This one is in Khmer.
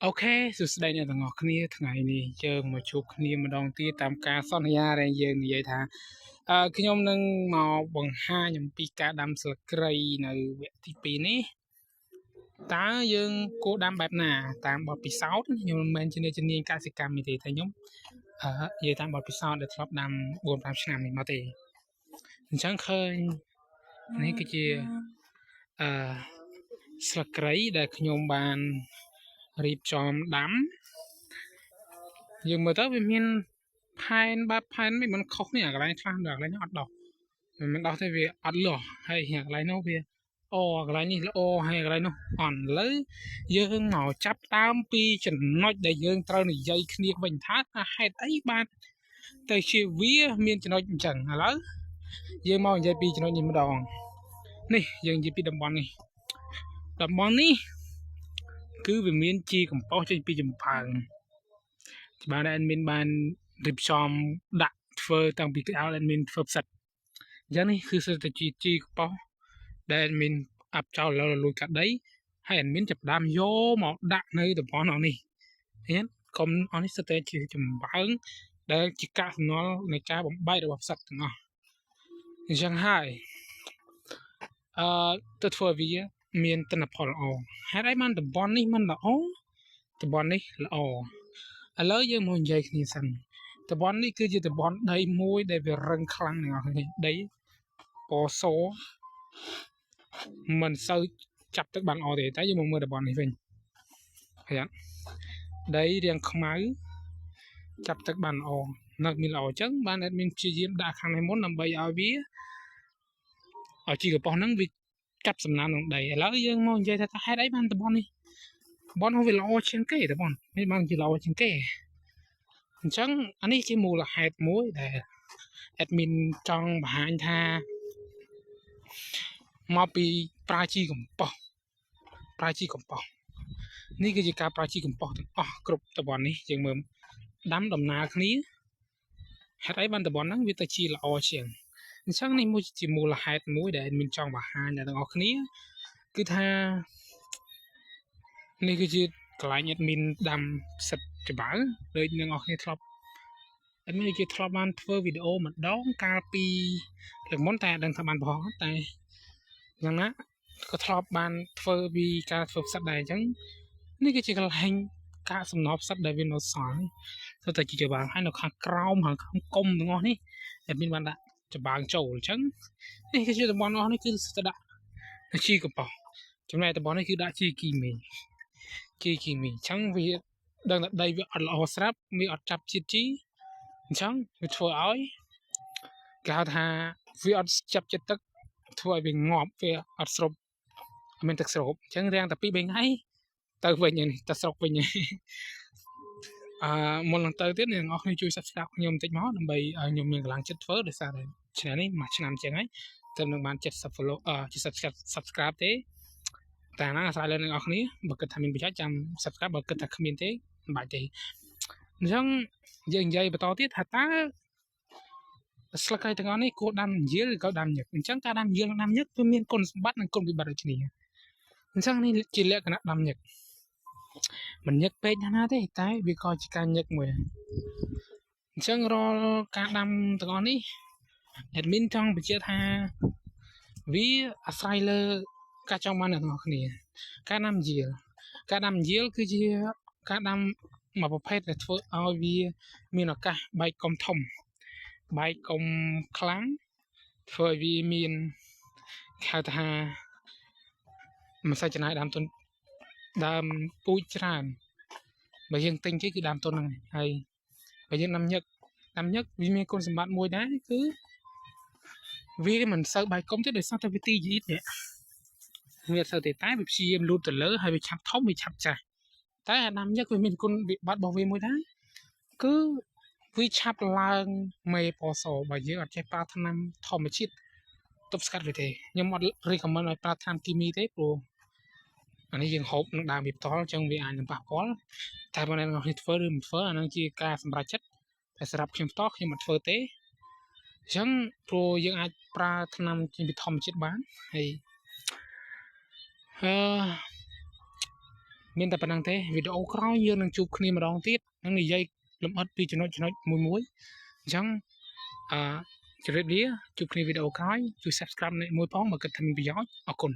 អូខេសួស្តីអ្នកទាំងអស់គ្នាថ្ងៃនេះយើងមកជួបគ្នាម្ដងទៀតតាមការសន្យាដែលយើងនិយាយថាខ្ញុំនឹងមកបង្ហាញអំពីការដាំស្លឹកគ្រៃនៅវគ្គទី2នេះតើយើងគួរដាំបែបណាតាមបទពិសោធន៍ខ្ញុំមិនមែនជាអ្នកជំនាញកសិកម្មទេតែខ្ញុំនិយាយតាមបទពិសោធន៍ដែលធ្លាប់ដាំ 4-5 ឆ្នាំនេះមកទេអញ្ចឹងឃើញនេះគឺជាស្លឹកគ្រៃដែលខ្ញុំបានរៀបចំដាំយើងមើលទៅវាមានផែនបែបផែនមិនខុសនេះអាកន្លែងខ្លះដល់កន្លែងនេះអត់ដោះមិនដោះទេវាអត់លាស់ហើយកន្លែងនោះវាអូកន្លែងនេះល្អហើយកន្លែងនោះអន់ឥឡូវយើងមកចាប់តាមពីចំណុចដែលយើងត្រូវនិយាយគ្នាវិញថាហេតុអីបានទៅជាវាមានចំណុចអញ្ចឹងឥឡូវយើងមកនិយាយពីចំណុចនេះម្ដងនេះយើងនិយាយពីតំបន់នេះគឺវាមានជីកំប៉ុស្តចេញពីចំផើងបានអេដមីនបានរៀបចំដាក់ធ្វើតាំងពីក្រោយអេដមីនធ្វើផ្សិតអញ្ចឹងនេះគឺសិទ្ធិជីកំប៉ុស្តដែលអេដមីនអាប់ចោលលួយកាត់ដីហើយអេដមីនចាប់ដើមយកមកដាក់នៅតំបន់អស់នេះឃើញកុំអស់នេះសិទ្ធិជាចំបើងដែលជាកាកសំណល់នៃការបំបែករបស់ផ្សិតទាំងអស់អញ្ចឹងហើយទៅធ្វើវាមានទិន្នផលល្អហេតុអីបានតំបន់នេះមិនល្អតំបន់នេះល្អឥឡូវយើងមកនិយាយគ្នាសិនតំបន់នេះគឺជាតំបន់ដីមួយដែលវារឹងខ្លាំងទាំងអស់គ្នាដីពណ៌សមិនសូវចាប់ទឹកបានល្អទេតែយើងមកមើលតំបន់នេះវិញឃើញអត់ដីរាងខ្មៅចាប់ទឹកបានល្អនៅមានល្អអញ្ចឹងបានអេដមីនព្យាយាមដាក់ខាងនេះមុនដើម្បីឲ្យវាឲ្យជីកំប៉ុស្តហ្នឹងវាកាប់សំណើមក្នុងដីឥឡូវយើងមកនិយាយថាហេតុអីបានតំបន់នេះវាល្អជាងគេតំបន់នេះបានជាល្អជាងគេអញ្ចឹងអានេះជាមូលហេតុមួយដែលអេដមីនចង់បង្ហាញថាមកពីប្រើជីកំប៉ុស្តនេះគឺជាការប្រើជីកំប៉ុស្តទាំងអស់គ្រប់តំបន់នេះយើងមើលដាំដំណើរគ្នាហេតុអីបានតំបន់ហ្នឹងវាទៅជាល្អជាងអញ្ចឹងនេះមួយជាមូលហេតុមួយដែលមានចង់បង្ហាញដល់ទាំងអស់គ្នាគឺថានេះគឺជាកន្លែងអេដមីនដាំផ្សិតច្បើដូចអ្នកនរគ្នាធ្លាប់អេដមីនគេធ្លាប់បានធ្វើវីដេអូម្ដងកាលពីលើកមុនតែអត់ដឹងថាបានប្រហោះតែយ៉ាងណាក៏ធ្លាប់បានធ្វើពីការធ្វើផ្សិតដែរអញ្ចឹងនេះគឺជាកន្លែងកាកសំណល់ផ្សិតដែលវានៅសល់នេះទៅតែជាច្បើងហើយនៅខាងក្រោមខាងគុំទាំងអស់នេះតែមានបានដាក់ច្បើងចូលអញ្ចឹងនេះគឺជាតំបន់អស់នេះគឺស្ទើរដាក់ជីកំប៉ុស្តចំណែកតំបន់នេះគឺដាក់ជីគីមីអញ្ចឹងវាដឹងថាដីវាអត់ល្អស្រាប់វាអត់ចាប់ជាតិជីអញ្ចឹងវាធ្វើឲ្យគេហៅថាវាអត់ចាប់ចិត្តទឹកធ្វើឲ្យវាងាប់វាអត់ស្រូបមានទឹកស្រូបអញ្ចឹងរាំងតែ2-3ថ្ងៃទៅវិញនេះទៅស្រុកវិញមុននឹងទៅទៀតអ្នកនរគ្នាជួយ Subscribe ខ្ញុំបន្តិចមកដើម្បីឲ្យខ្ញុំមានកម្លាំងចិត្តធ្វើដោយសារតែ Channel នេះមួយឆ្នាំជាងហើយតែនឹងបាន70 follow Subscribe ទេតែណាអាស្រ័យលើអ្នកនរគ្នាបើគិតថាមានប្រយោជន៍ចាំ Subscribe បើគិតថាគ្មានទេមិនបាច់ទេអញ្ចឹងយើងនិយាយបន្តទៀតថាតើស្លឹកគ្រៃទាំងអស់នេះគួរដាំយាលឬក៏ដាំញឹកអញ្ចឹងការដាំយាលនិងដាំញឹកវាមានគុណសម្បត្តិនិងគុណវិបត្តិដូចគ្នាអញ្ចឹងនេះជាលក្ខណៈដាំញឹកមិនញឹកពេកណាទេតែវាក៏ជាការញឹកមួយអញ្ចឹងរាល់ការដាំទាំងអស់នេះអេដមីនចង់បញ្ជាក់ថាវាអាស្រ័យលើការចង់បានអ្នកទាំងអស់គ្នាការដាំយាលគឺជាការដាំមួយប្រភេទដែលធ្វើឲ្យវាមានឱកាសបែកកុំធំបែកកុំខ្លាំងធ្វើឲ្យវាមានហៅថាមិនសូវចំណាយដើមទុនដើមពូជច្រើនបើយើងទិញគេគឺដើមទុនហ្នឹងហើយបើយើងដាំញឹកវាមានគុណសម្បត្តិមួយដែរគឺវាមិនសូវបែកកុំទេដោយសារតែវាទីយីតនេះវាអត់សូវទេតែវាព្យាយាមលូតទៅលើហើយវាឆាប់ធំវាឆាប់ចាស់តែអាដាំញឹកវាមានគុណវិបត្តិរបស់វាមួយដែរគឺវាឆាប់ឡើងមេពណ៌សបើយើងអត់ចេះប្រើថ្នាំធម្មជាតិទប់ស្កាត់វាទេខ្ញុំអត់ recommend ឲ្យប្រើថ្នាំគីមីទេព្រោះអានេះយើងហូបនឹងដើមវាផ្ទាល់អញ្ចឹងវាអាចនឹងប៉ះពាល់តែបើអ្នកនរគ្នាធ្វើឬមិនធ្វើអានឹងជាការសម្រេចចិត្តតែសម្រាប់ខ្ញុំផ្ទាល់ខ្ញុំអត់ធ្វើទេអញ្ចឹងព្រោះយើងអាចប្រើថ្នាំជាធម្មជាតិបានហើយ មានតែប៉ុណ្្នឹងទេវីដេអូក្រោយយើងនឹងជួបគ្នាម្ដងទៀតនឹងនិយាយលម្អិតពីចំណុចមួយអញ្ចឹងជម្រាបលាជួបគ្នាវីដេអូក្រោយជួយ Subscribe មួយផងបើគិតថាមានប្រយោជន៍អរគុណ